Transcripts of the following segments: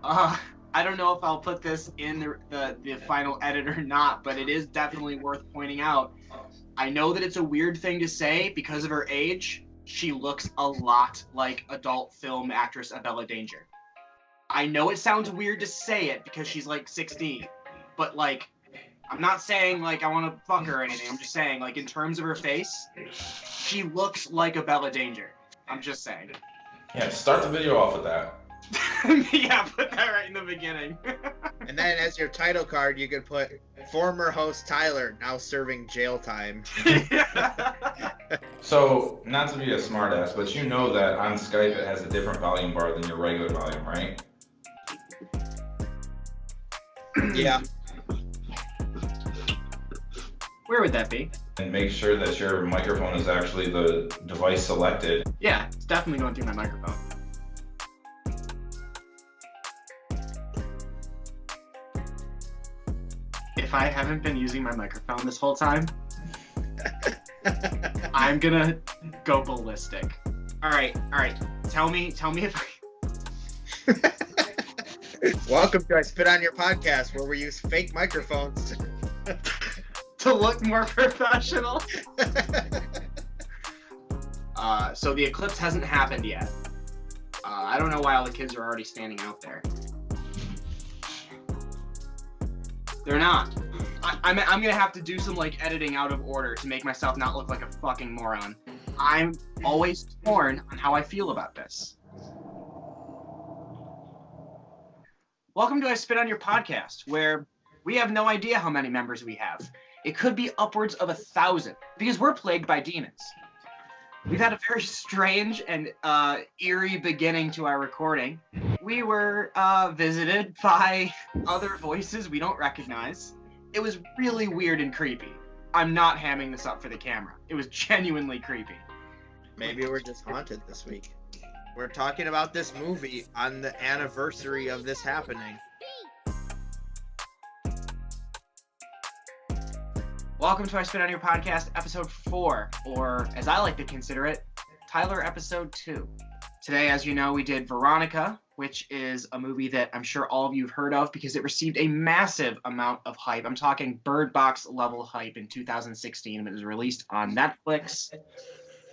Uh, I don't know if I'll put this in the final edit or not, but it is definitely worth pointing out. I know that it's a weird thing to say because of her age. She looks a lot like adult film actress Abella Danger. I know it sounds weird to say it because she's like 16, but like, I'm not saying like I want to fuck her or anything. I'm just saying like in terms of her face, she looks like Abella Danger. I'm just saying. Yeah, start the video off with that. Yeah, put that right in the beginning. And then as your title card, you could put former host Tyler now serving jail time. So, not to be a smartass, but you know that on Skype it has a different volume bar than your regular volume, right? Yeah. Where would that be? And make sure that your microphone is actually the device selected. Yeah, it's definitely going through my microphone. If I haven't been using my microphone this whole time, I'm gonna go ballistic. All right. Tell me if I... Welcome to I Spit on Your podcast, where we use fake microphones to look more professional. So the eclipse hasn't happened yet. I don't know why all the kids are already standing out there. They're not. I'm gonna have to do some like editing out of order to make myself not look like a fucking moron. I'm always torn on how I feel about this. Welcome to I Spit on Your podcast, where we have no idea how many members we have. It could be upwards of 1,000 because we're plagued by demons. We've had a very strange and eerie beginning to our recording. We were visited by other voices we don't recognize. It was really weird and creepy. I'm not hamming this up for the camera. It was genuinely creepy. Maybe we're just haunted this week. We're talking about this movie on the anniversary of this happening. Welcome to I Spit on Your podcast, episode 4, or as I like to consider it, Tyler episode 2. Today, as you know, we did Veronica, which is a movie that I'm sure all of you have heard of because it received a massive amount of hype. I'm talking Bird Box level hype in 2016 when it was released on Netflix.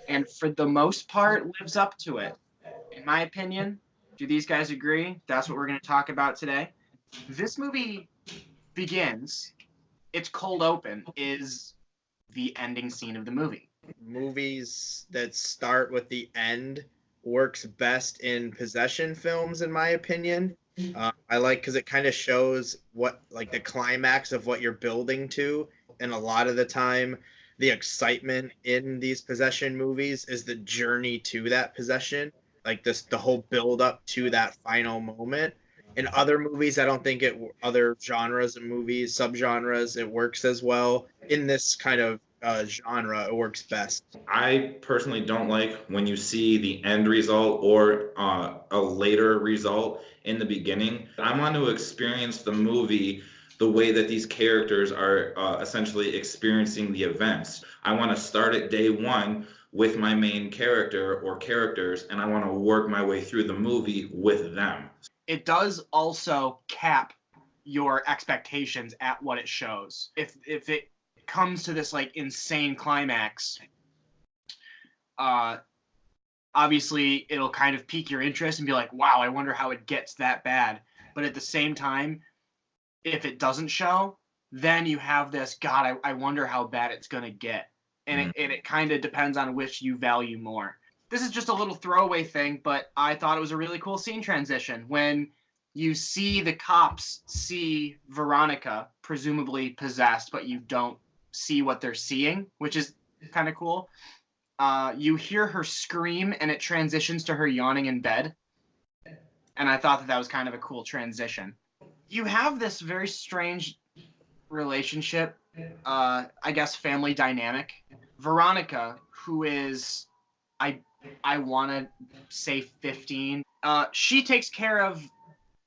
And for the most part, lives up to it. In my opinion, do these guys agree? That's what we're going to talk about today. This movie begins, its cold open is the ending scene of the movie. Movies that start with the end works best in possession films, in my opinion. I like because it kind of shows what, like, the climax of what you're building to, and a lot of the time the excitement in these possession movies is the journey to that possession, like the whole build up to that final moment. In other movies, I don't think other genres of movies, subgenres, it works as well. In this kind of genre, it works best. I personally don't like when you see the end result or a later result in the beginning. I want to experience the movie the way that these characters are essentially experiencing the events. I want to start at day one with my main character or characters, and I want to work my way through the movie with them. It does also cap your expectations at what it shows. If it comes to this like insane climax, obviously it'll kind of pique your interest and be like, wow, I wonder how it gets that bad. But at the same time, if it doesn't show, then you have this, God, I wonder how bad it's gonna get. And it kind of depends on which you value more. This is just a little throwaway thing, but I thought it was a really cool scene transition when you see the cops see Veronica, presumably possessed, but you don't see what they're seeing, which is kind of cool. You hear her scream, and it transitions to her yawning in bed. And I thought that was kind of a cool transition. You have this very strange relationship, I guess family dynamic. Veronica, who is, I want to say 15. She takes care of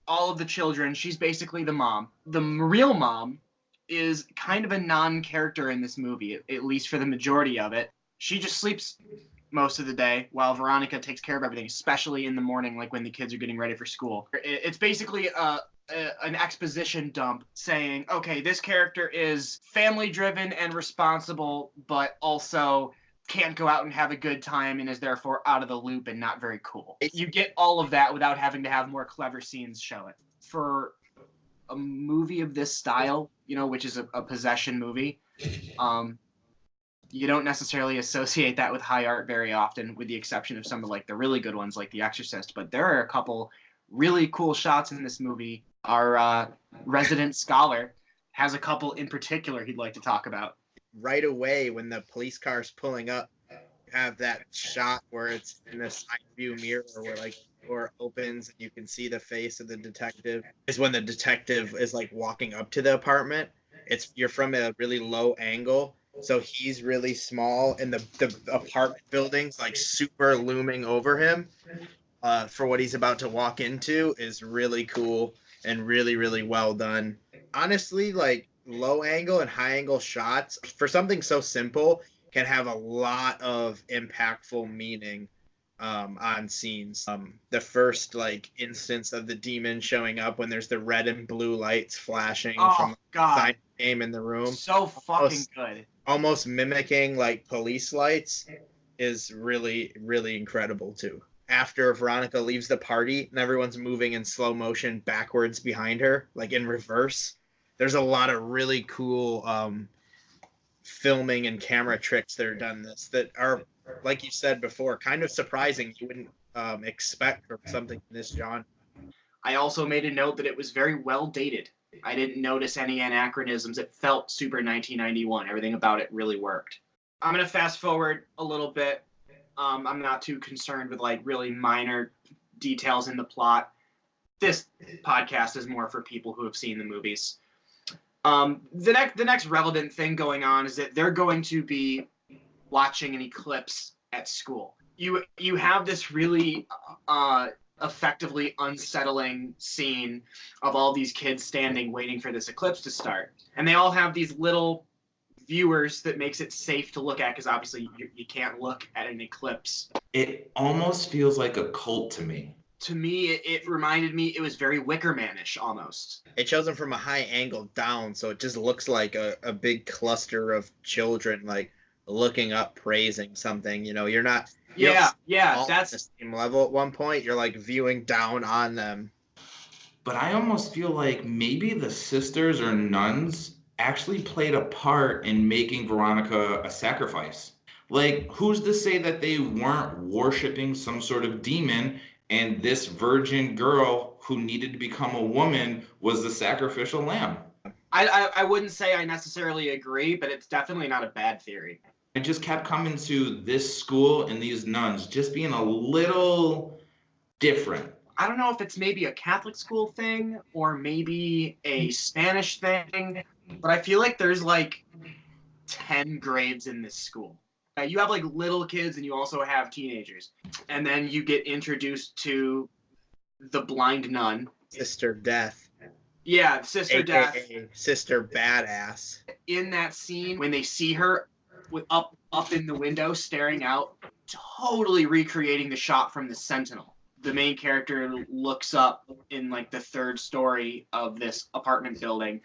all of the children. She's basically the mom. The real mom is kind of a non-character in this movie, at least for the majority of it. She just sleeps most of the day while Veronica takes care of everything, especially in the morning, like when the kids are getting ready for school. It's basically an exposition dump saying, okay, this character is family driven and responsible, but also can't go out and have a good time and is therefore out of the loop and not very cool. You get all of that without having to have more clever scenes show it. For a movie of this style, which is a possession movie, you don't necessarily associate that with high art very often, with the exception of some of like the really good ones like The Exorcist. But there are a couple really cool shots in this movie. Our resident scholar has a couple in particular he'd like to talk about. Right away, when the police car's pulling up, you have that shot where it's in a side view mirror where like the door opens and you can see the face of the detective. Is when the detective is like walking up to the apartment. You're from a really low angle, so he's really small and the apartment building's like super looming over him for what he's about to walk into is really cool and really, really well done. Honestly, like low angle and high angle shots for something so simple can have a lot of impactful meaning on scenes. The first like instance of the demon showing up when there's the red and blue lights flashing from the sign name in the room. So fucking good. Almost mimicking like police lights is really, really incredible too. After Veronica leaves the party and everyone's moving in slow motion backwards behind her, like in reverse, there's a lot of really cool filming and camera tricks that are done that are, like you said before, kind of surprising. You wouldn't expect from something in this genre. I also made a note that it was very well dated. I didn't notice any anachronisms. It felt super 1991. Everything about it really worked. I'm going to fast forward a little bit. I'm not too concerned with like really minor details in the plot. This podcast is more for people who have seen the movies. The next relevant thing going on is that they're going to be watching an eclipse at school. You have this really effectively unsettling scene of all these kids standing waiting for this eclipse to start, and they all have these little viewers that makes it safe to look at, because obviously you can't look at an eclipse. It almost feels like a cult to me. To me, it reminded me, it was very Wicker Man-ish almost. It shows them from a high angle down, so it just looks like a big cluster of children like looking up, praising something. You're not. Yeah, that's the same level at one point. You're like viewing down on them. But I almost feel like maybe the sisters or nuns actually played a part in making Veronica a sacrifice. Like, who's to say that they weren't worshiping some sort of demon, and this virgin girl who needed to become a woman was the sacrificial lamb? I wouldn't say I necessarily agree, but it's definitely not a bad theory. I just kept coming to this school and these nuns just being a little different. I don't know if it's maybe a Catholic school thing or maybe a Spanish thing, but I feel like there's like 10 grades in this school. You have like little kids and you also have teenagers. And then you get introduced to the blind nun. Sister Death. Yeah, Sister Death. Sister Badass. In that scene, when they see her with up in the window staring out, totally recreating the shot from The Sentinel. The main character looks up in like the third story of this apartment building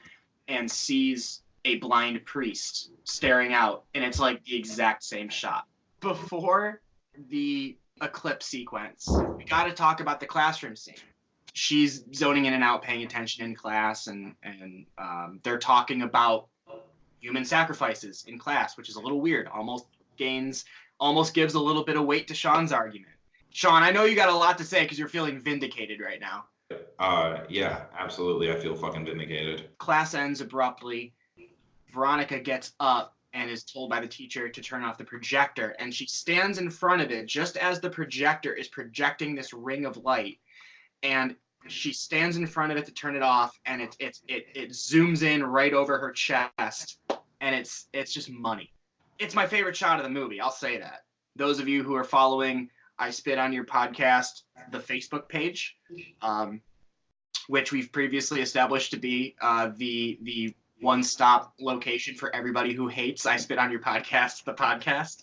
and sees a blind priest staring out, and it's like the exact same shot. Before the eclipse sequence, we got to talk about the classroom scene. She's zoning in and out, paying attention in class, and they're talking about human sacrifices in class, which is a little weird. Almost gives a little bit of weight to Sean's argument. Sean, I know you got a lot to say because you're feeling vindicated right now. Yeah, absolutely. I feel fucking vindicated. Class ends abruptly. Veronica gets up and is told by the teacher to turn off the projector, and she stands in front of it just as the projector is projecting this ring of light, and she stands in front of it to turn it off, and it zooms in right over her chest, and it's just money. It's my favorite shot of the movie, I'll say that. Those of you who are following I Spit on Your Podcast, the Facebook page, which we've previously established to be the one-stop location for everybody who hates I Spit on Your Podcast, the podcast.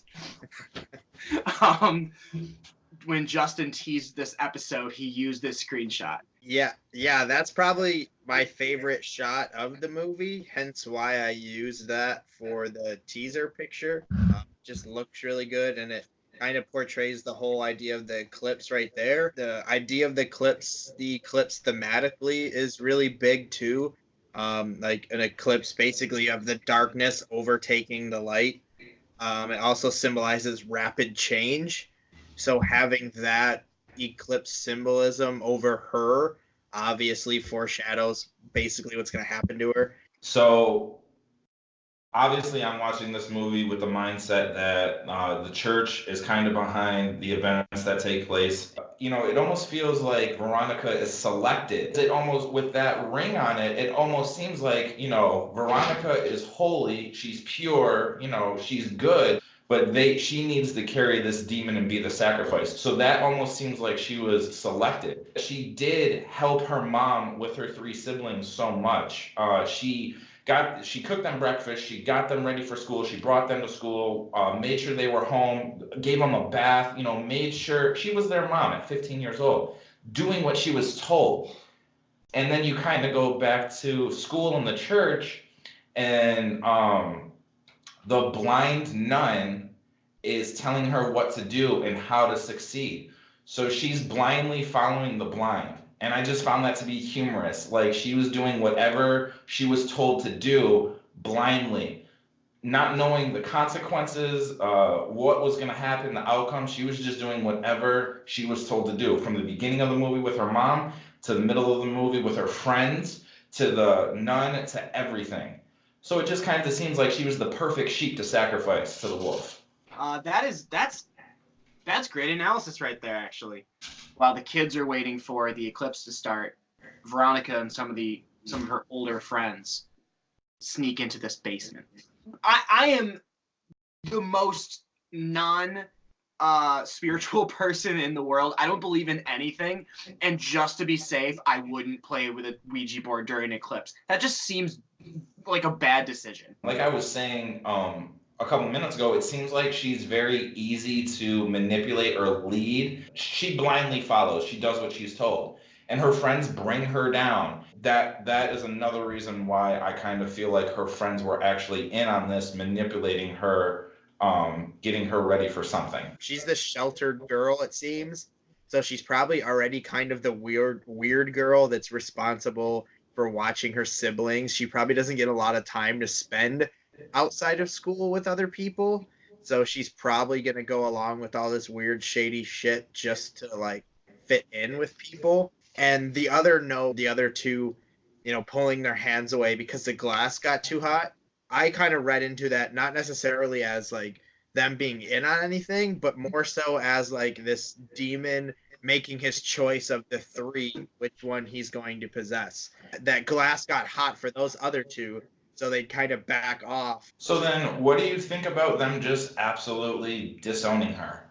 When Justin teased this episode, he used this screenshot. Yeah, that's probably my favorite shot of the movie, hence why I used that for the teaser picture. Just looks really good, and it kind of portrays the whole idea of the eclipse right there. The idea of the eclipse thematically is really big too. Like an eclipse basically of the darkness overtaking the light. It also symbolizes rapid change. So having that eclipse symbolism over her obviously foreshadows basically what's going to happen to her. So obviously, I'm watching this movie with the mindset that the church is kind of behind the events that take place. You know, it almost feels like Veronica is selected. It almost, with that ring on it, it almost seems like, you know, Veronica is holy, she's pure, you know, she's good, but she needs to carry this demon and be the sacrifice. So that almost seems like she was selected. She did help her mom with her 3 siblings so much. She cooked them breakfast, she got them ready for school, she brought them to school, made sure they were home, gave them a bath, you know, made sure she was their mom at 15 years old, doing what she was told. And then you kind of go back to school in the church, and the blind nun is telling her what to do and how to succeed. So she's blindly following the blind. And I just found that to be humorous. Like, she was doing whatever she was told to do blindly, not knowing the consequences, what was going to happen, the outcome. She was just doing whatever she was told to do, from the beginning of the movie with her mom to the middle of the movie with her friends to the nun to everything. So it just kind of seems like she was the perfect sheep to sacrifice to the wolf. That's great analysis right there, actually. While the kids are waiting for the eclipse to start, Veronica and some of her older friends sneak into this basement. I am the most spiritual person in the world. I don't believe in anything, and just to be safe, I wouldn't play with a Ouija board during an eclipse. That just seems like a bad decision. Like I was saying a couple minutes ago, it seems like she's very easy to manipulate or lead. She blindly follows. She does what she's told. And her friends bring her down. That is another reason why I kind of feel like her friends were actually in on this, manipulating her, getting her ready for something. She's the sheltered girl, it seems. So she's probably already kind of the weird girl that's responsible for watching her siblings. She probably doesn't get a lot of time to spend outside of school with other people, so she's probably gonna go along with all this weird shady shit just to like fit in with people. And the other two, you know, pulling their hands away because the glass got too hot, I kind of read into that not necessarily as like them being in on anything, but more so as like this demon making his choice of the 3, which one he's going to possess. That glass got hot for those other two, so they'd kind of back off. So then, what do you think about them just absolutely disowning her?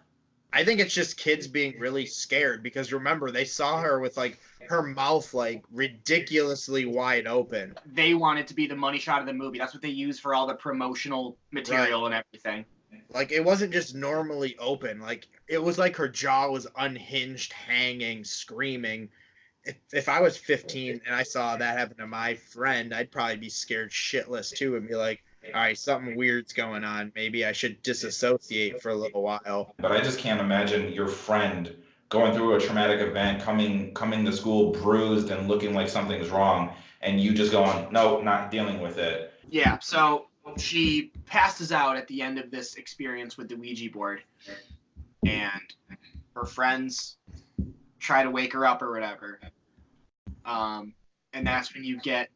I think it's just kids being really scared, because remember, they saw her with like her mouth like ridiculously wide open. They wanted to be the money shot of the movie. That's what they use for all the promotional material and everything. Like, it wasn't just normally open. Like, it was like her jaw was unhinged, hanging, screaming. If I was 15 and I saw that happen to my friend, I'd probably be scared shitless too and be like, all right, something weird's going on. Maybe I should disassociate for a little while. But I just can't imagine your friend going through a traumatic event, coming to school bruised and looking like something's wrong, and you just going, no, not dealing with it. Yeah, so she passes out at the end of this experience with the Ouija board, and her friends try to wake her up or whatever. And that's when you get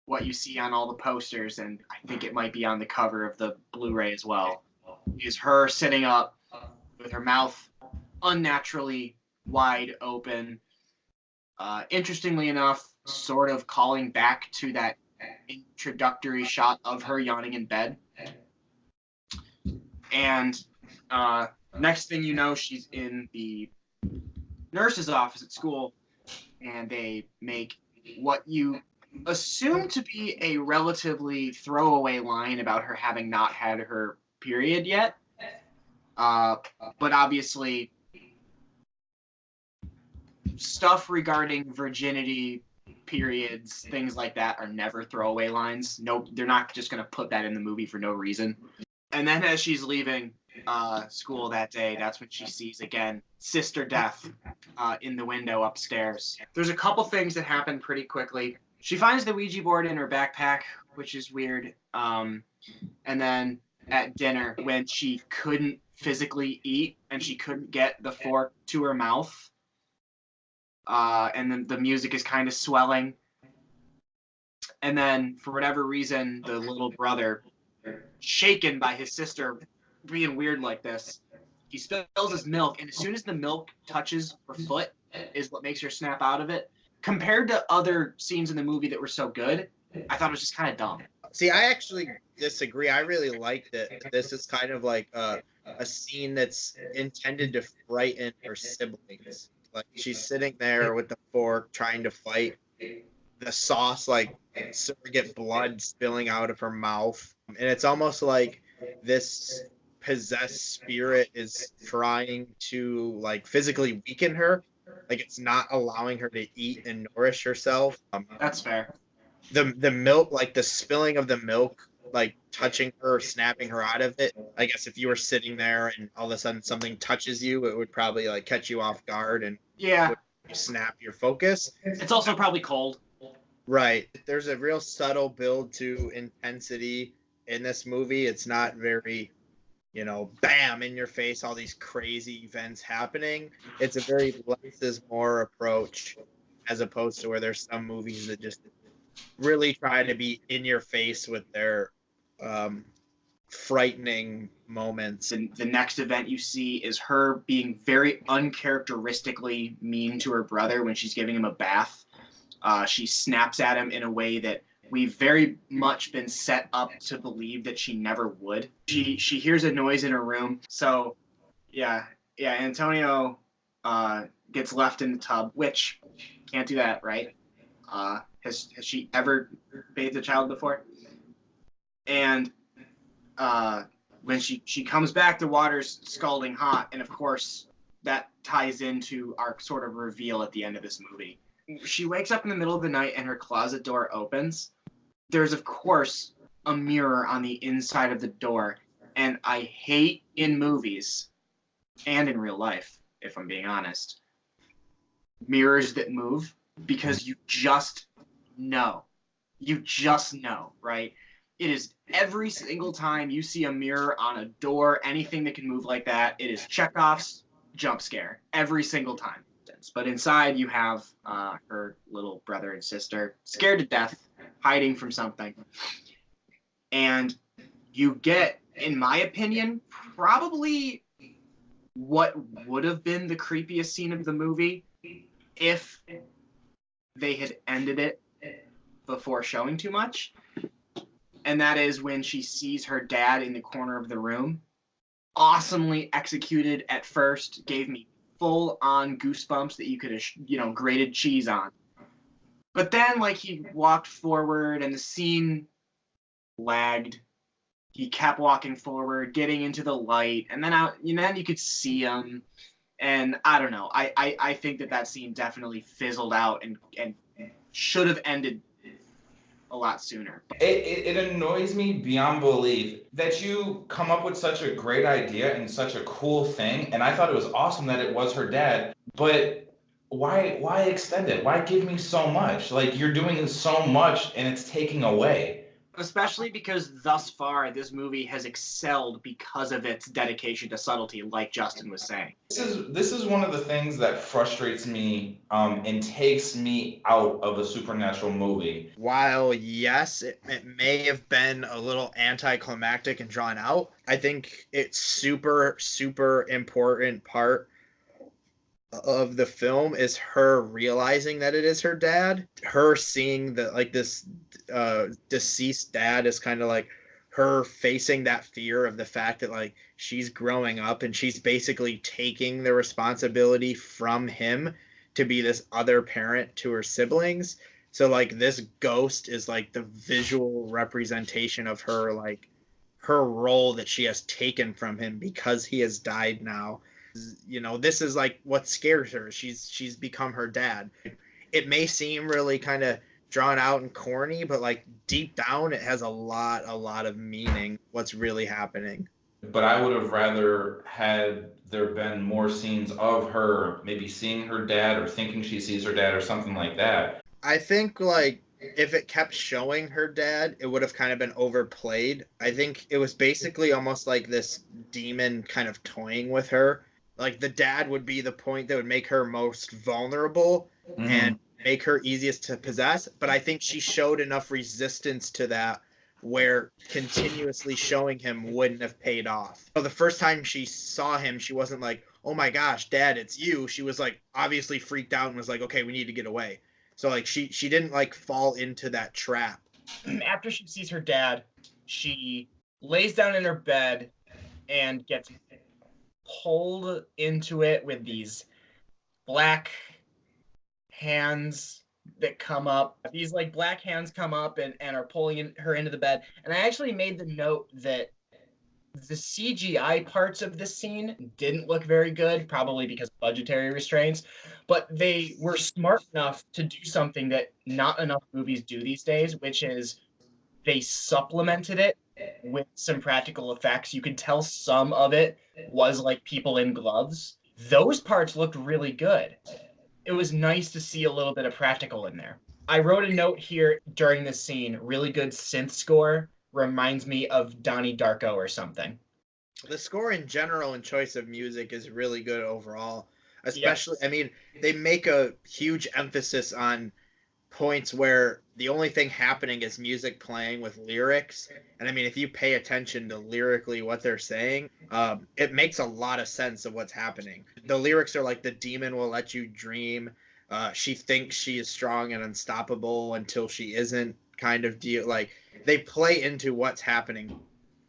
what you see on all the posters, and I think it might be on the cover of the Blu-ray as well, is her sitting up with her mouth unnaturally wide open. Interestingly enough, sort of calling back to that introductory shot of her yawning in bed. And next thing you know, she's in the nurse's office at school, and they make what you assume to be a relatively throwaway line about her having not had her period yet. But obviously, stuff regarding virginity, periods, things like that are never throwaway lines. Nope, they're not just going to put that in the movie for no reason. And then as she's leaving school that day, that's when she sees, again, Sister Death in the window upstairs. There's a couple things that happen pretty quickly. She finds the Ouija board in her backpack, which is weird. And then at dinner, when she couldn't physically eat and she couldn't get the fork to her mouth, and then the music is kind of swelling. And then, for whatever reason, the little brother, shaken by his sister being weird like this, he spills his milk, and as soon as the milk touches her foot is what makes her snap out of it. Compared to other scenes in the movie that were so good, I thought it was just kind of dumb. See, I actually disagree. I really liked it. This is kind of like a scene that's intended to frighten her siblings. Like, she's sitting there with the fork trying to fight the sauce, like surrogate blood spilling out of her mouth. And it's almost like this possessed spirit is trying to like physically weaken her. Like, it's not allowing her to eat and nourish herself. That's fair. The milk, like the spilling of the milk, like touching her, snapping her out of it. I guess if you were sitting there and all of a sudden something touches you, it would probably like catch you off guard and Yeah, snap your focus. it's also probably cold. Right. There's a real subtle build to intensity in this movie. It's not very, bam, in your face, all these crazy events happening. It's a very less is more approach, as opposed to where there's some movies that just really try to be in your face with their frightening moments. And the next event you see is her being very uncharacteristically mean to her brother when she's giving him a bath. She snaps at him in a way that we've very much been set up to believe that she never would. She hears a noise in her room. So, yeah, Antonio gets left in the tub, which can't do that, right? Has she ever bathed a child before? And when she comes back, the water's scalding hot, and of course that ties into our sort of reveal at the end of this movie. She wakes up in the middle of the night and her closet door opens. There's, of course, a mirror on the inside of the door, and I hate in movies and in real life, if I'm being honest, mirrors that move, because you just know. You just know, right? It is every single time you see a mirror on a door, anything that can move like that, it is Chekhov's jump scare every single time. But inside you have her little brother and sister, scared to death, hiding from something. And you get, in my opinion, probably what would have been the creepiest scene of the movie if they had ended it before showing too much. And that is when she sees her dad in the corner of the room. Awesomely executed at first, gave me full-on goosebumps that you could have, grated cheese on. But then, he walked forward and the scene lagged. He kept walking forward, getting into the light, and then then you could see him. And I don't know. I think that scene definitely fizzled out and should have ended a lot sooner. It annoys me beyond belief that you come up with such a great idea and such a cool thing, and I thought it was awesome that it was her dad, but why extend it? Why give me so much? You're doing so much and it's taking away. Especially because thus far this movie has excelled because of its dedication to subtlety, like Justin was saying. This is one of the things that frustrates me and takes me out of a supernatural movie. While yes, it may have been a little anticlimactic and drawn out, I think it's super, super important part of the film is her realizing that it is her dad. Her seeing that this deceased dad is kind of her facing that fear of the fact that she's growing up and she's basically taking the responsibility from him to be this other parent to her siblings. So this ghost is the visual representation of her her role that she has taken from him because he has died now. You know, this is like what scares her. She's become her dad. It may seem really kind of drawn out and corny, but like deep down it has a lot of meaning what's really happening. But I would have rather had there been more scenes of her maybe seeing her dad or thinking she sees her dad or something like that. I think like if it kept showing her dad, it would have kind of been overplayed. I think it was basically almost like this demon kind of toying with her. Like the dad would be the point that would make her most vulnerable and make her easiest to possess. But I think she showed enough resistance to that where continuously showing him wouldn't have paid off. So the first time she saw him, she wasn't like, oh my gosh, dad, it's you. She was like obviously freaked out and was like, okay, we need to get away. So like she didn't like fall into that trap. After she sees her dad, she lays down in her bed and gets pulled into it with these black hands that come up. These like black hands come up and are pulling her into the bed. And I actually made the note that the CGI parts of this scene didn't look very good, probably because of budgetary restraints, but they were smart enough to do something that not enough movies do these days, which is they supplemented it with some practical effects. You could tell some of it was like people in gloves. Those parts looked really good. It was nice to see a little bit of practical in there. I wrote a note here during this scene, really good synth score, reminds me of Donnie Darko or something. The score in general and choice of music is really good overall. Especially, I mean, they make a huge emphasis on points where the only thing happening is music playing with lyrics. And I mean, if you pay attention to lyrically what they're saying, it makes a lot of sense of what's happening. The lyrics are like, the demon will let you dream. She thinks she is strong and unstoppable until she isn't, kind of deal. Like, they play into what's happening.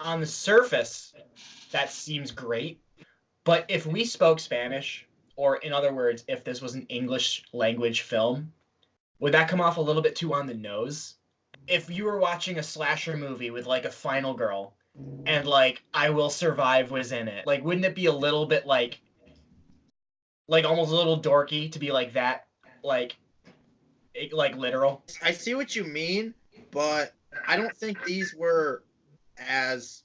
On the surface, that seems great. But if we spoke Spanish, or in other words, if this was an English language film, would that come off a little bit too on the nose? If you were watching a slasher movie with like a final girl and like I Will Survive was in it, like wouldn't it be a little bit like almost a little dorky to be like that, like literal? I see what you mean, but I don't think these were as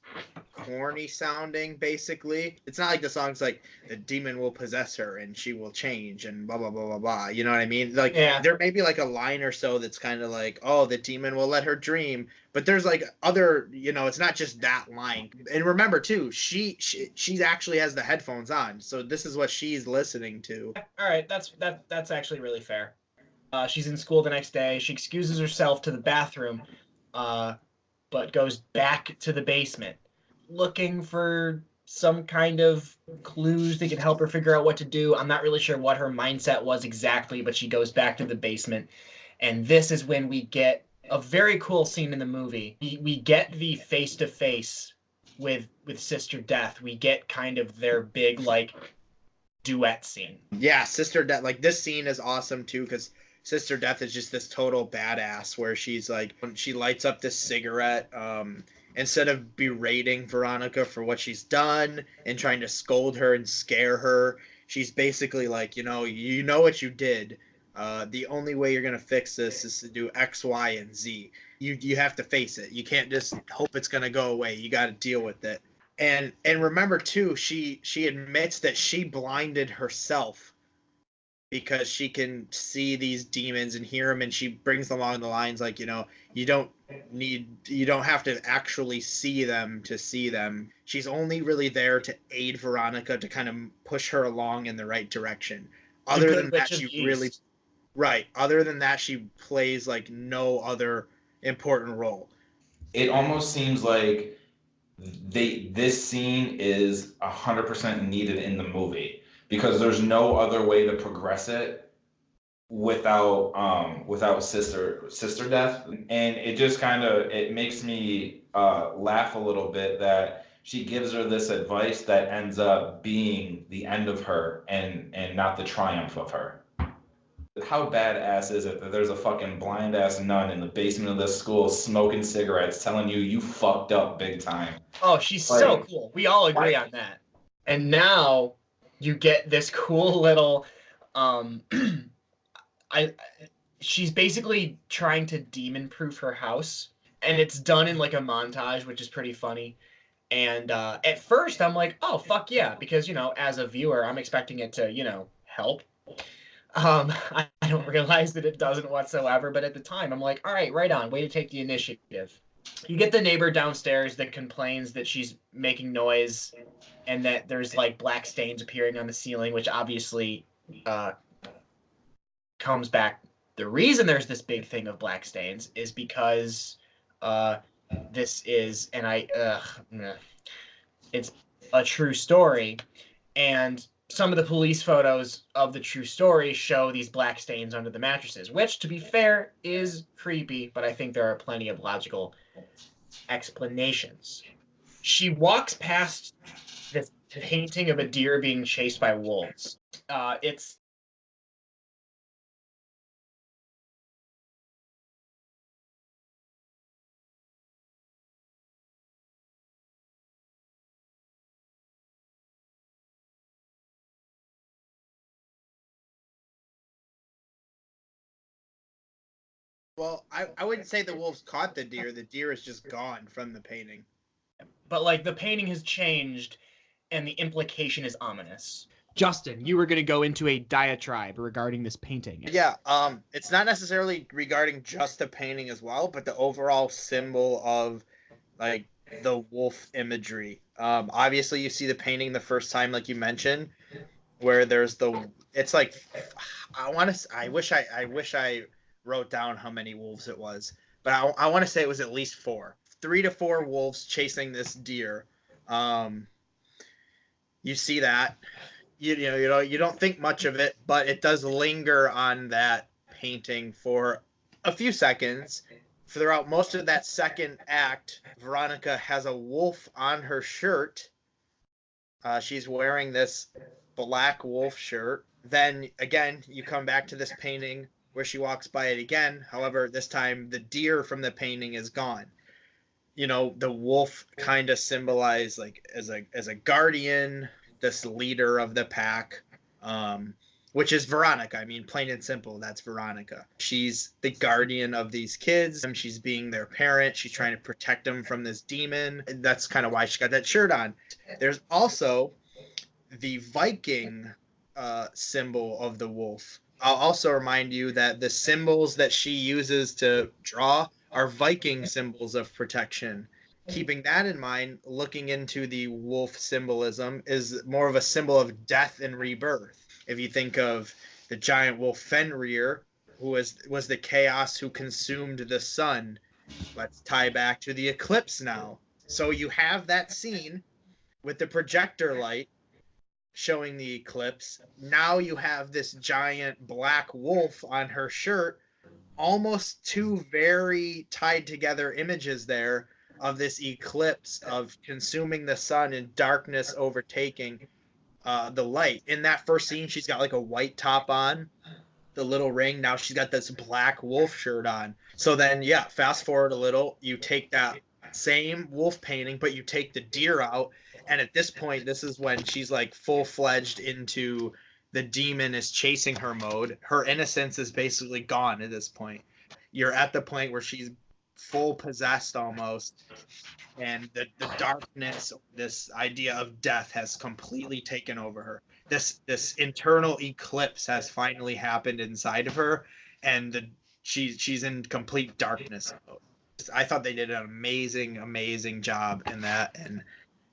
corny sounding. Basically, it's not like the song's like the demon will possess her and she will change and blah blah blah blah blah, you know what I mean? Like, yeah, there may be like a line or so that's kind of like, oh, the demon will let her dream, but there's like other, you know, it's not just that line. And remember too, she actually has the headphones on, so this is what she's listening to. All right, that's actually really fair. She's in school the next day. She excuses herself to the bathroom, but goes back to the basement, looking for some kind of clues that could help her figure out what to do. I'm not really sure what her mindset was exactly, but she goes back to the basement. And this is when we get a very cool scene in the movie. We get the face-to-face with Sister Death. We get kind of their big, like, duet scene. Yeah, Sister Death. Like, this scene is awesome, too, because Sister Death is just this total badass where she's like, when she lights up this cigarette, instead of berating Veronica for what she's done and trying to scold her and scare her, she's basically like, you know what you did. The only way you're going to fix this is to do X, Y, and Z. You have to face it. You can't just hope it's going to go away. You got to deal with it. And remember, too, she admits that she blinded herself because she can see these demons and hear them, and she brings them along the lines like, you know, you don't have to actually see them to see them. She's only really there to aid Veronica, to kind of push her along in the right direction. Other than that, she plays like no other important role. It almost seems like this scene is 100% needed in the movie, because there's no other way to progress it without sister death. And it just it makes me laugh a little bit that she gives her this advice that ends up being the end of her and not the triumph of her. How badass is it that there's a fucking blind ass nun in the basement of this school smoking cigarettes telling you fucked up big time? Oh, she's Like, so cool. We all agree on that. And now you get this cool little I she's basically trying to demon proof her house, and it's done in like a montage, which is pretty funny. And at first I'm like, oh fuck yeah, because as a viewer I'm expecting it to help. I don't realize that it doesn't whatsoever, but at the time I'm like, all right, right on, way to take the initiative. You get the neighbor downstairs that complains that she's making noise and that there's like black stains appearing on the ceiling, which obviously comes back. The reason there's this big thing of black stains is because this is, it's a true story, and some of the police photos of the true story show these black stains under the mattresses, which, to be fair, is creepy, but I think there are plenty of logical explanations. She walks past this painting of a deer being chased by wolves. It's Well, I wouldn't say the wolves caught the deer. The deer is just gone from the painting. but like the painting has changed and the implication is ominous. Justin, you were going to go into a diatribe regarding this painting. Yeah, it's not necessarily regarding just the painting as well, but the overall symbol of like the wolf imagery. Obviously you see the painting the first time, like you mentioned, where there's it's like, I wish I wrote down how many wolves it was, but I want to say it was at least 4, 3 to 4 wolves chasing this deer. You see that. You don't think much of it, but it does linger on that painting for a few seconds. Throughout most of that second act, Veronica has a wolf on her shirt. She's wearing this black wolf shirt. Then again, you come back to this painting where she walks by it again. However, this time the deer from the painting is gone. The wolf kind of symbolized like as a guardian, this leader of the pack, which is Veronica. I mean, plain and simple, that's Veronica. She's the guardian of these kids. She's being their parent. She's trying to protect them from this demon. That's kind of why she got that shirt on. There's also the Viking symbol of the wolf. I'll also remind you that the symbols that she uses to draw are Viking symbols of protection. Keeping that in mind, looking into the wolf symbolism is more of a symbol of death and rebirth. If you think of the giant wolf Fenrir, who was the chaos who consumed the sun, let's tie back to the eclipse now. So you have that scene with the projector light showing the eclipse. Now you have this giant black wolf on her shirt, almost 2 very tied together images there of this eclipse of consuming the sun and darkness overtaking the light. In that first scene, she's got like a white top on, the little ring. Now she's got this black wolf shirt on. So then, yeah, fast forward a little, you take that same wolf painting, but you take the deer out. And at this point, this is when she's like full-fledged into the demon is chasing her mode. Her innocence is basically gone at this point. You're at the point where she's full possessed almost, and the darkness, this idea of death has completely taken over her. This internal eclipse has finally happened inside of her, and she's in complete darkness mode. I thought they did an amazing job in that, and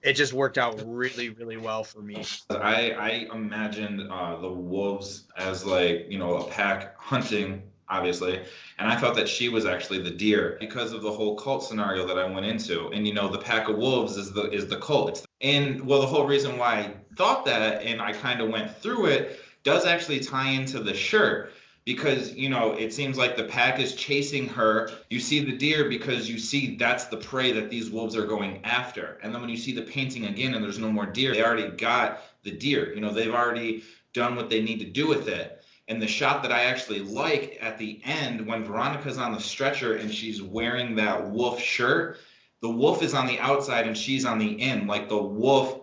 it just worked out really, really well for me. I imagined the wolves as like, a pack hunting, obviously, and I thought that she was actually the deer because of the whole cult scenario that I went into. And the pack of wolves is the cult. And well, the whole reason why I thought that, and I kind of went through it, does actually tie into the shirt. Because, it seems like the pack is chasing her. You see the deer because you see that's the prey that these wolves are going after. And then when you see the painting again and there's no more deer, they already got the deer. They've already done what they need to do with it. And the shot that I actually like at the end, when Veronica's on the stretcher and she's wearing that wolf shirt, the wolf is on the outside and she's on the in. Like the wolf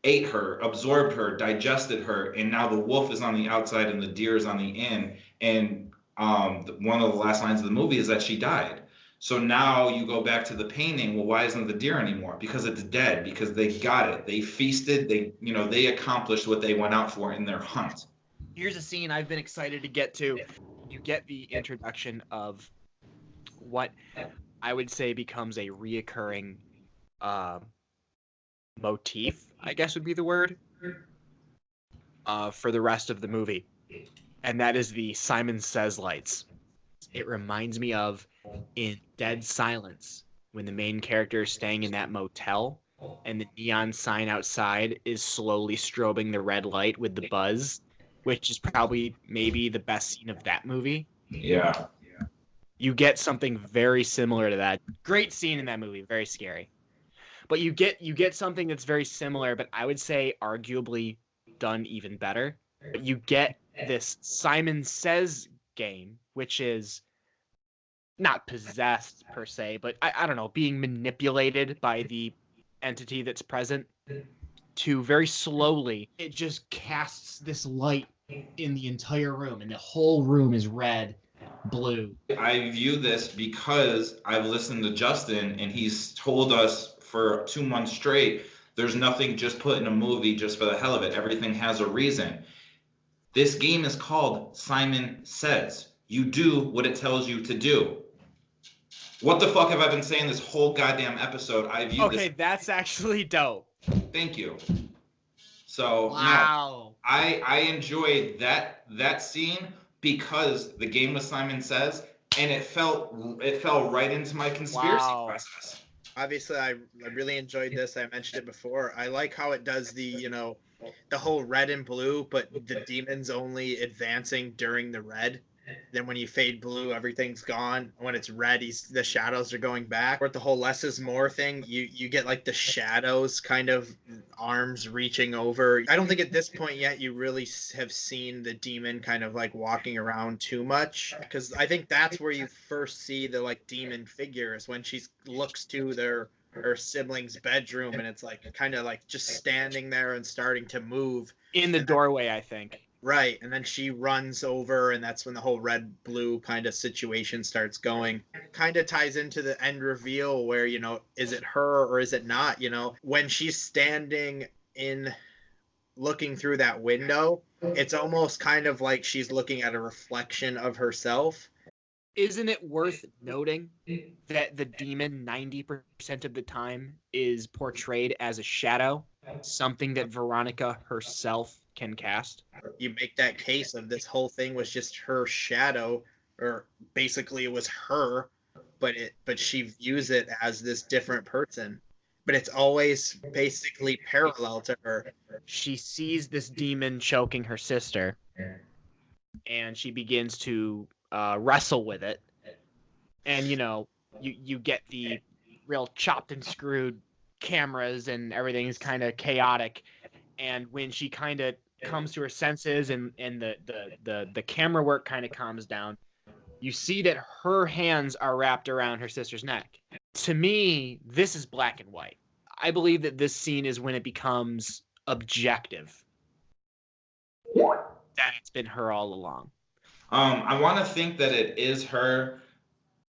ate her, absorbed her, digested her, and now the wolf is on the outside and the deer is on the in. And one of the last lines of the movie is that she died. So now you go back to the painting. Well, why isn't the deer anymore? Because it's dead. Because they got it. They feasted. They accomplished what they went out for in their hunt. Here's a scene I've been excited to get to. You get the introduction of what I would say becomes a reoccurring motif, I guess would be the word, for the rest of the movie. And that is the Simon Says lights. It reminds me of in Dead Silence, when the main character is staying in that motel and the neon sign outside is slowly strobing the red light with the buzz, which is probably maybe the best scene of that movie. Yeah. You get something very similar to that. Great scene in that movie, very scary. But you get something that's very similar, but I would say arguably done even better. But you get this Simon Says game, which is not possessed per se, but I don't know, being manipulated by the entity that's present to very slowly, it just casts this light in the entire room, and the whole room is red, blue. I view this because I've listened to Justin, and he's told us for 2 months straight, there's nothing just put in a movie just for the hell of it. Everything has a reason. This game is called Simon Says. You do what it tells you to do. What the fuck have I been saying this whole goddamn episode? I view this. Okay, that's actually dope. Thank you. So wow. No, I enjoyed that scene because the game was Simon Says, and it fell right into my conspiracy process. Obviously, I really enjoyed this. I mentioned it before. I like how it does the whole red and blue, but the demon's only advancing during the red. Then when you fade blue, everything's gone. When it's red, the shadows are going back. Or the whole less is more thing, you get like the shadows kind of arms reaching over. I don't think at this point yet you really have seen the demon kind of like walking around too much, because I think that's where you first see the like demon figures, when she looks to her sibling's bedroom and it's like kind of like just standing there and starting to move in the doorway, I think. Right, and then she runs over, and that's when the whole red-blue kind of situation starts going. Kind of ties into the end reveal where, is it her or is it not? When she's standing in, looking through that window, it's almost kind of like she's looking at a reflection of herself. Isn't it worth noting that the demon 90% of the time is portrayed as a shadow, something that Veronica herself can cast? You make that case of this whole thing was just her shadow, or basically it was her, but she views it as this different person. But it's always basically parallel to her. She sees this demon choking her sister, and she begins to wrestle with it. And, you get the real chopped and screwed cameras and everything's kind of chaotic. And when she kind of comes to her senses and the camera work kind of calms down, you see that her hands are wrapped around her sister's neck. To me, this is black and white. I believe that this scene is when it becomes objective, that it's been her all along. I want to think that it is her,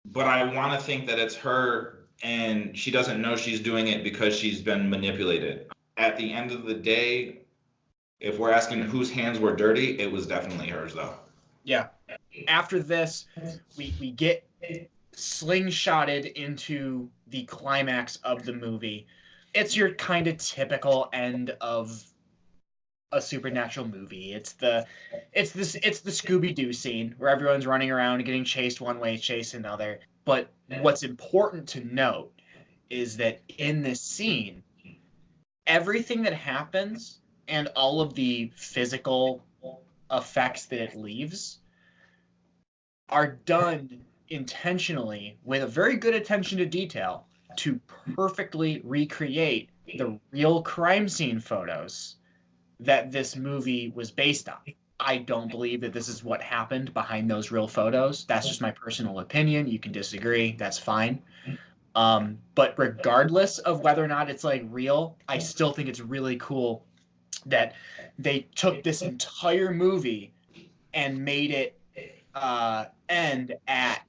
but I want to think that it's her and she doesn't know she's doing it because she's been manipulated. At the end of the day, if we're asking whose hands were dirty, it was definitely hers, though. Yeah. After this, we get slingshotted into the climax of the movie. It's your kind of typical end of a supernatural movie. It's the Scooby-Doo scene where everyone's running around getting chased one way, chased another. But what's important to note is that in this scene, everything that happens and all of the physical effects that it leaves are done intentionally with a very good attention to detail to perfectly recreate the real crime scene photos that this movie was based on. I don't believe that this is what happened behind those real photos. That's just my personal opinion. You can disagree. That's fine. But regardless of whether or not it's like real, I still think it's really cool that they took this entire movie and made it end at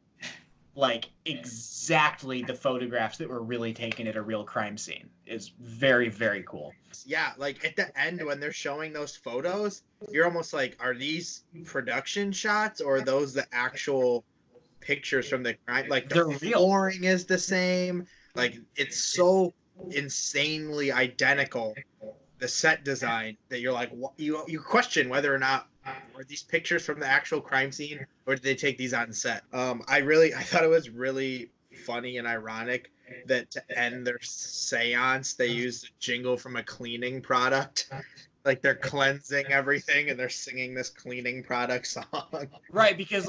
like exactly the photographs that were really taken at a real crime scene. Is very, very cool. Yeah, like at the end when they're showing those photos, you're almost like, are these production shots or are those the actual pictures from the crime? Like the They're real. flooring is the same. Like it's so insanely identical, the set design, that you're like, you question whether or not are these pictures from the actual crime scene or did they take these on set. I thought it was really funny and ironic that to end their seance they used a jingle from a cleaning product. Like they're cleansing everything and they're singing this cleaning product song. Right, because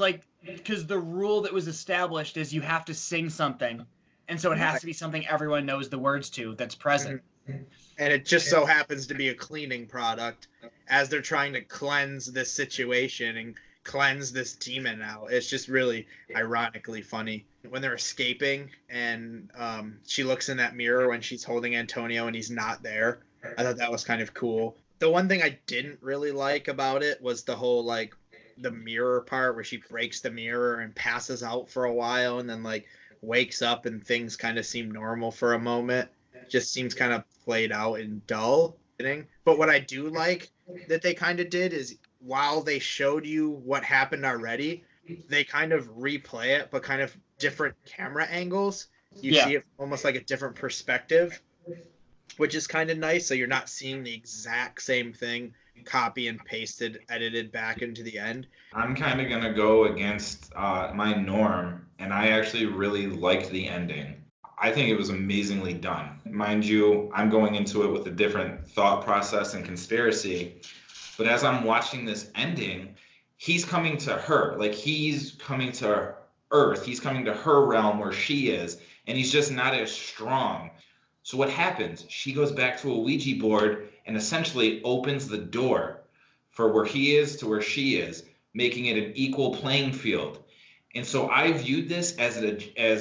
the rule that was established is you have to sing something, and so it has to be something everyone knows the words to that's present. And it just so happens to be a cleaning product as they're trying to cleanse this situation and cleanse this demon out. It's just really ironically funny. When they're escaping and she looks in that mirror when she's holding Antonio and he's not there, I thought that was kind of cool. The one thing I didn't really like about it was the whole like the mirror part where she breaks the mirror and passes out for a while and then like wakes up and things kind of seem normal for a moment. Just seems kind of played out and dull. But what I do like that they kind of did is while they showed you what happened already, they kind of replay it, but kind of different camera angles. You see it almost like a different perspective, which is kind of nice. So you're not seeing the exact same thing copy and pasted, edited back into the end. I'm kind of going to go against my norm, and I actually really liked the ending. I think it was amazingly done. Mind you, I'm going into it with a different thought process and conspiracy, but as I'm watching this ending, he's coming to her. Like, he's coming to Earth. He's coming to her realm where she is, and he's just not as strong. So what happens? She goes back to a Ouija board and essentially opens the door for where he is to where she is, making it an equal playing field. And so I viewed this as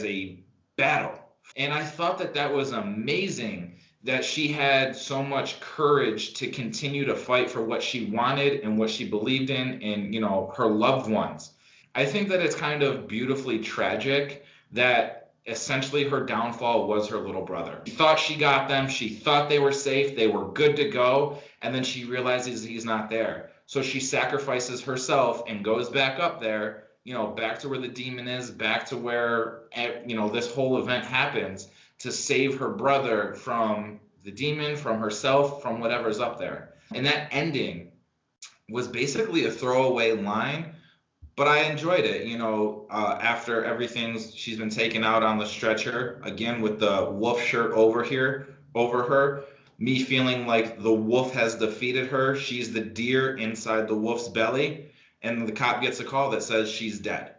a battle. And I thought that that was amazing that she had so much courage to continue to fight for what she wanted and what she believed in and, you know, her loved ones. I think that it's kind of beautifully tragic that essentially her downfall was her little brother. She thought she got them. She thought they were safe. They were good to go. And then she realizes he's not there. So she sacrifices herself and goes back up there, you know, back to where the demon is, back to where, you know, this whole event happens to save her brother from the demon, from herself, from whatever's up there. And that ending was basically a throwaway line, but I enjoyed it. You know, after everything, she's been taken out on the stretcher, again with the wolf shirt over her, me feeling like the wolf has defeated her. She's the deer inside the wolf's belly. And the cop gets a call that says she's dead.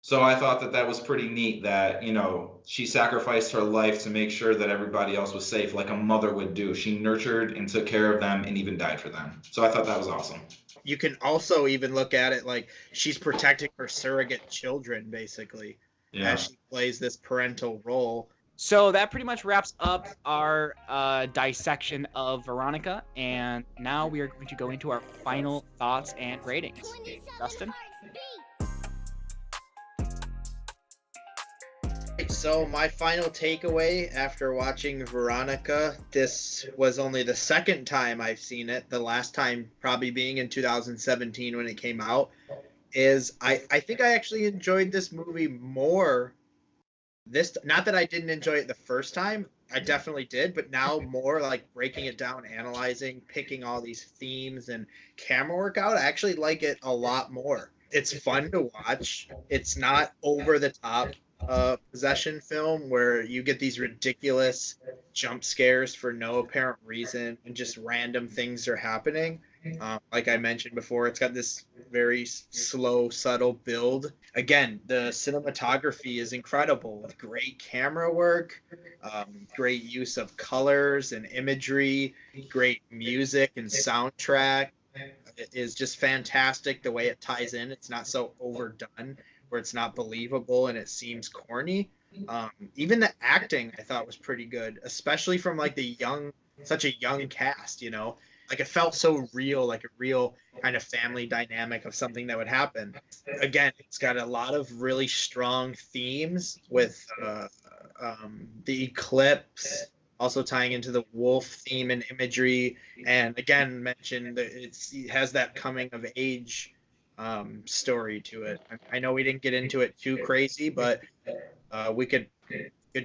So I thought that that was pretty neat that, you know, she sacrificed her life to make sure that everybody else was safe like a mother would do. She nurtured and took care of them and even died for them. So I thought that was awesome. You can also even look at it like she's protecting her surrogate children, basically, as she plays this parental role. So that pretty much wraps up our dissection of Veronica, and now we are going to go into our final thoughts and ratings. Dustin? So my final takeaway after watching Veronica, this was only the second time I've seen it, the last time probably being in 2017 when it came out, is I think I actually enjoyed this movie more. Not that I didn't enjoy it the first time, I definitely did, but now more like breaking it down, analyzing, picking all these themes and camera work out, I actually like it a lot more. It's fun to watch. It's not over the top possession film where you get these ridiculous jump scares for no apparent reason and just random things are happening. Like I mentioned before, it's got this very slow, subtle build. Again, the cinematography is incredible with great camera work, great use of colors and imagery, great music and soundtrack. is just fantastic. The way it ties in, it's not so overdone where it's not believable and it seems corny. Even the acting I thought was pretty good, especially from like such a young cast. Like it felt so real, like a real kind of family dynamic of something that would happen. Again, it's got a lot of really strong themes with the eclipse, also tying into the wolf theme and imagery, and again mentioned that it has that coming of age story to it. I know we didn't get into it too crazy, but we could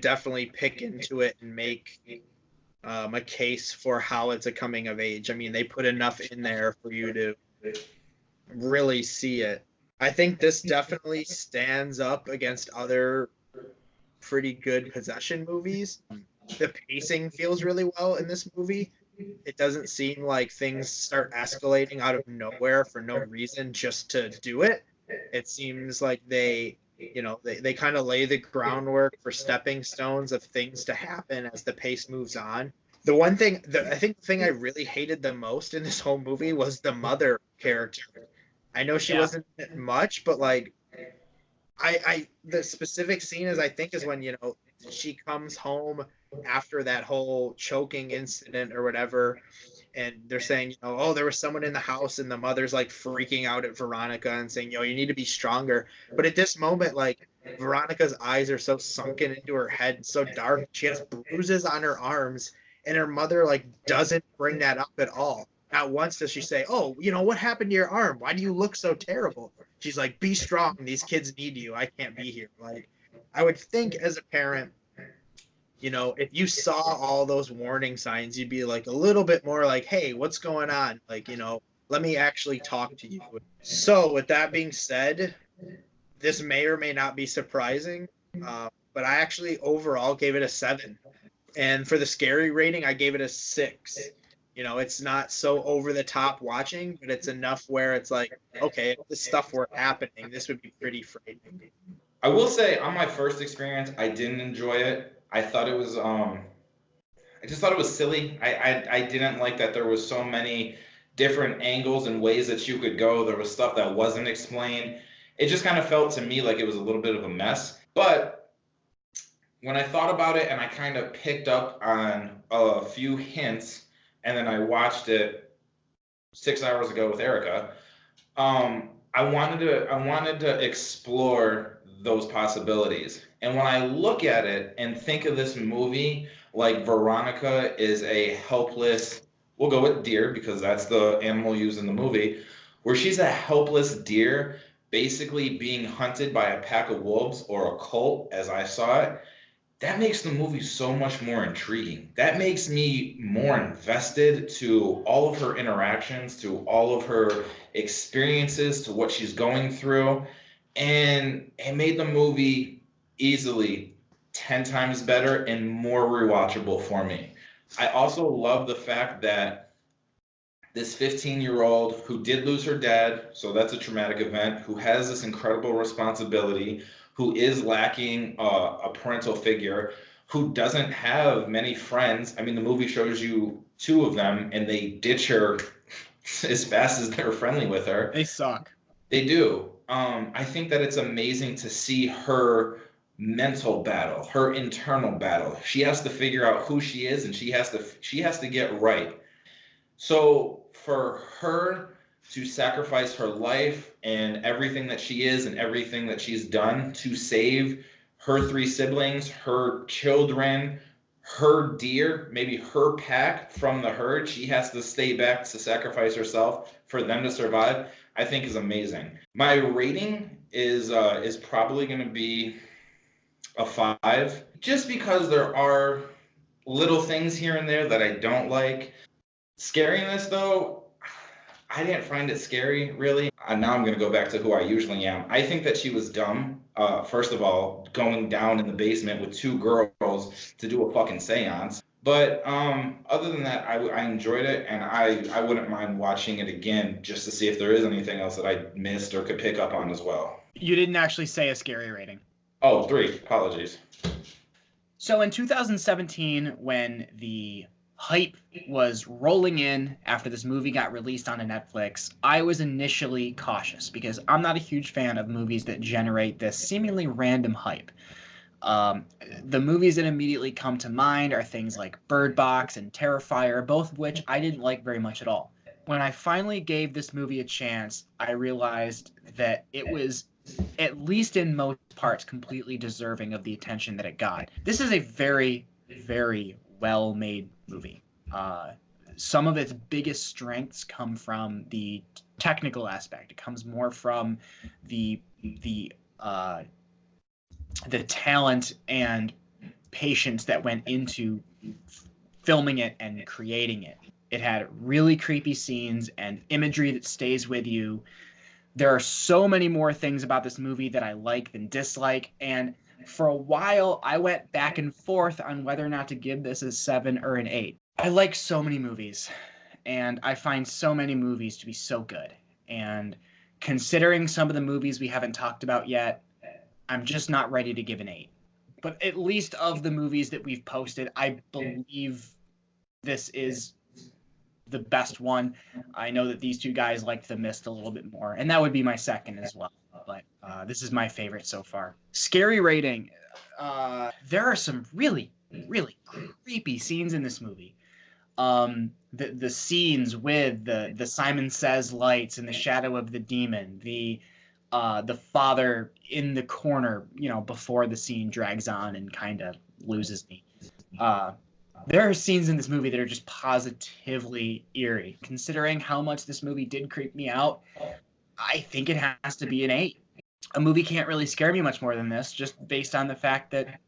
definitely pick into it and make a case for how it's a coming of age. I mean, they put enough in there for you to really see it. I think this definitely stands up against other pretty good possession movies. The pacing feels really well in this movie. It doesn't seem like things start escalating out of nowhere for no reason just to do it. It seems like they kind of lay the groundwork for stepping stones of things to happen as the pace moves on. The one thing, I think the thing I really hated the most in this whole movie was the mother character. I know she wasn't much, but like, the specific scene is, I think, is when, she comes home after that whole choking incident or whatever, and they're saying, oh, there was someone in the house, and the mother's like freaking out at Veronica and saying, you need to be stronger. But at this moment, like, Veronica's eyes are so sunken into her head, so dark. She has bruises on her arms, and her mother like doesn't bring that up at all. Not once does she say, oh, what happened to your arm? Why do you look so terrible? She's like, be strong. These kids need you. I can't be here. Like, I would think as a parent, if you saw all those warning signs, you'd be like a little bit more like, hey, what's going on? Like, let me actually talk to you. So with that being said, this may or may not be surprising, but I actually overall gave it a 7. And for the scary rating, I gave it a 6. It's not so over the top watching, but it's enough where it's like, okay, if this stuff were happening, this would be pretty frightening. I will say, on my first experience, I didn't enjoy it. I thought it was, I just thought it was silly. I didn't like that there was so many different angles and ways that you could go. There was stuff that wasn't explained. It just kind of felt to me like it was a little bit of a mess. But when I thought about it and I kind of picked up on a few hints, and then I watched it 6 hours ago with Erica, I wanted to explore those possibilities. And when I look at it and think of this movie like Veronica is a helpless, we'll go with deer because that's the animal used in the movie, where she's a helpless deer basically being hunted by a pack of wolves or a cult, as I saw it, that makes the movie so much more intriguing. That makes me more invested to all of her interactions, to all of her experiences, to what she's going through. And it made the movie easily 10 times better and more rewatchable for me. I also love the fact that this 15-year-old who did lose her dad, so that's a traumatic event, who has this incredible responsibility, who is lacking a parental figure, who doesn't have many friends. I mean, the movie shows you 2 of them, and they ditch her as fast as they're friendly with her. They suck. They do. I think that it's amazing to see her mental battle, her internal battle. She has to figure out who she is, and she has to get right. So for her to sacrifice her life and everything that she is and everything that she's done to save her 3 siblings, her children, her deer, maybe her pack from the herd, she has to stay back to sacrifice herself for them to survive, I think is amazing. My rating is probably going to be a 5, just because there are little things here and there that I don't like. Scariness, though, I didn't find it scary, really. Now I'm going to go back to who I usually am. I think that she was dumb, first of all, going down in the basement with 2 girls to do a fucking seance. But other than that, I enjoyed it, and I wouldn't mind watching it again just to see if there is anything else that I missed or could pick up on as well. You didn't actually say a scary rating. Oh, 3. Apologies. So in 2017, when the hype was rolling in after this movie got released onto Netflix, I was initially cautious because I'm not a huge fan of movies that generate this seemingly random hype. The movies that immediately come to mind are things like Bird Box and Terrifier, both of which I didn't like very much at all. When I finally gave this movie a chance, I realized that it was, at least in most parts, completely deserving of the attention that it got. This is a very, very well-made movie. Some of its biggest strengths come from the technical aspect. It comes more from the talent and patience that went into filming it and creating it. It had really creepy scenes and imagery that stays with you. There are so many more things about this movie that I like than dislike, and for a while I went back and forth on whether or not to give this a 7 or an 8. I like so many movies, and I find so many movies to be so good. And considering some of the movies we haven't talked about yet, I'm just not ready to give an 8. But at least of the movies that we've posted, I believe this is the best one. I know that these two guys liked The Mist a little bit more, and that would be my second as well. But this is my favorite so far. Scary rating. There are some really, really creepy scenes in this movie. The scenes with the Simon Says lights and the shadow of the demon, the father in the corner, before the scene drags on and kind of loses me. There are scenes in this movie that are just positively eerie. Considering how much this movie did creep me out, I think it has to be an 8. A movie can't really scare me much more than this, just based on the fact that,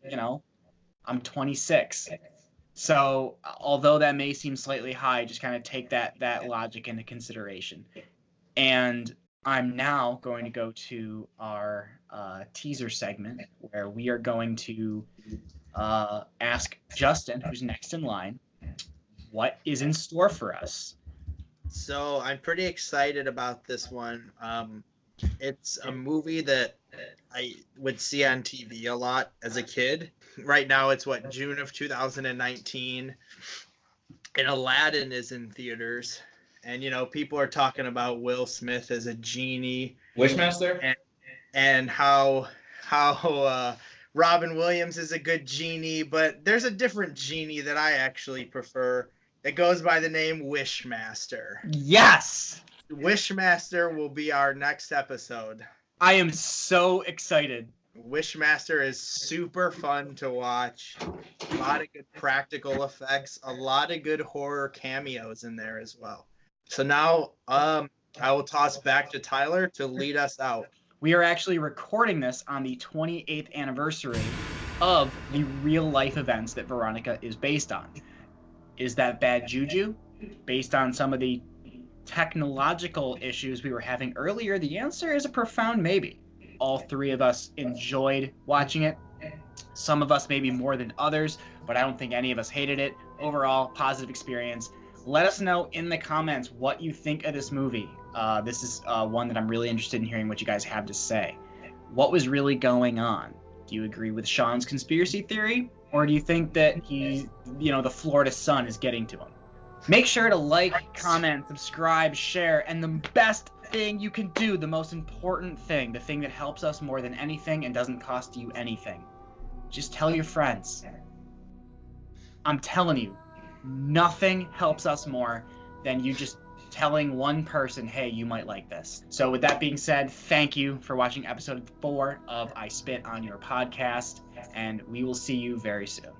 I'm 26. So although that may seem slightly high, just kind of take that logic into consideration. And I'm now going to go to our teaser segment where we are going to ask Justin, who's next in line, what is in store for us. So I'm pretty excited about this one. It's a movie that I would see on TV a lot as a kid. Right now it's June of 2019, and Aladdin is in theaters. And people are talking about Will Smith as a genie, Wishmaster, and how Robin Williams is a good genie, but there's a different genie that I actually prefer. It goes by the name Wishmaster. Yes! Wishmaster will be our next episode. I am so excited. Wishmaster is super fun to watch. A lot of good practical effects, a lot of good horror cameos in there as well. So now I will toss back to Tyler to lead us out. We are actually recording this on the 28th anniversary of the real-life events that Veronica is based on. Is that bad juju? Based on some of the technological issues we were having earlier, the answer is a profound maybe. All three of us enjoyed watching it. Some of us maybe more than others, but I don't think any of us hated it. Overall, positive experience. Let us know in the comments what you think of this movie. This is one that I'm really interested in hearing what you guys have to say. What was really going on? Do you agree with Sean's conspiracy theory? Or do you think that the Florida sun is getting to him? Make sure to like, comment, subscribe, share, and the best thing you can do, the most important thing, the thing that helps us more than anything and doesn't cost you anything. Just tell your friends. I'm telling you, nothing helps us more than you just telling one person, hey, you might like this. So with that being said, thank you for watching episode 4 of I Spit on Your Podcast, and we will see you very soon.